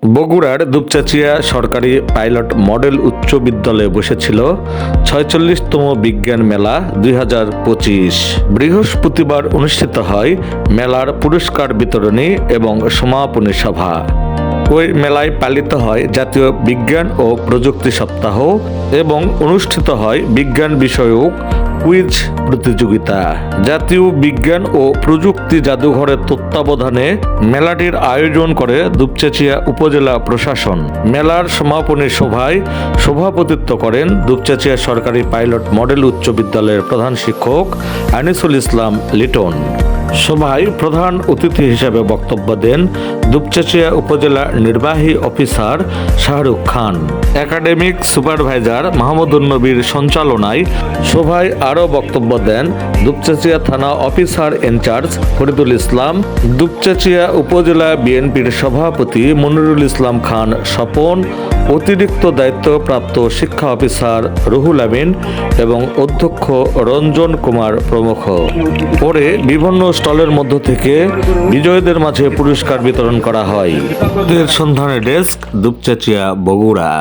বগুড়ার দুপচাচিয়া সরকারি pilot model উচ্চ বিদ্যালয়ে বসেছিল ৪৬তম বিজ্ঞান মেলা ২০২৫। বৃহস্পতিবার অনুষ্ঠিত হয় মেলার পুরস্কার বিতরণী এবং সমাপনী সভা। ওই মেলায় পালিত হয় জাতীয় বিজ্ঞান ও প্রযুক্তি সপ্তাহ এবং অনুষ্ঠিত হয় বিজ্ঞান বিষয়ক কুইজ প্রতিযোগিতা। জাতীয় বিজ্ঞান ও প্রযুক্তি জাদুঘরের তত্ত্বাবধানে মেলাটির আয়োজন করে দুপচাচিয়া উপজেলা প্রশাসন। মেলার সমাপনী সভায় সভাপতিত্ব করেন দুপচাচিয়া সরকারি পাইলট মডেল উচ্চ বিদ্যালয়ের প্রধান শিক্ষক আনিসুল ইসলাম লিটন। সভায় প্রধান অতিথি হিসেবে বক্তব্য দেন দুপচাচিয়া উপজেলা নির্বাহী officer Shahrukh Khan. Academic supervisor Mahmudun নবীর সঞ্চালনায় সভায় আরও বক্তব্য দেন দুপচাচিয়া থানা অফিসার ইনচার্জ ফরিদুল ইসলাম, দুপচাচিয়া উপজেলা বিএনপির সভাপতি মনিরুল ইসলাম খান স্বপন, অতিরিক্ত দায়িত্বপ্রাপ্ত শিক্ষা অফিসার রুহুল আমিন এবং অধ্যক্ষ রঞ্জন কুমার প্রমুখ। পরে বিভিন্ন স্টলের মধ্য থেকে বিজয়ীদের মাঝে পুরস্কার বিতরণ করা হয়। সন্ধানে ডেস্ক, দুপচাচিয়া, বগুড়া।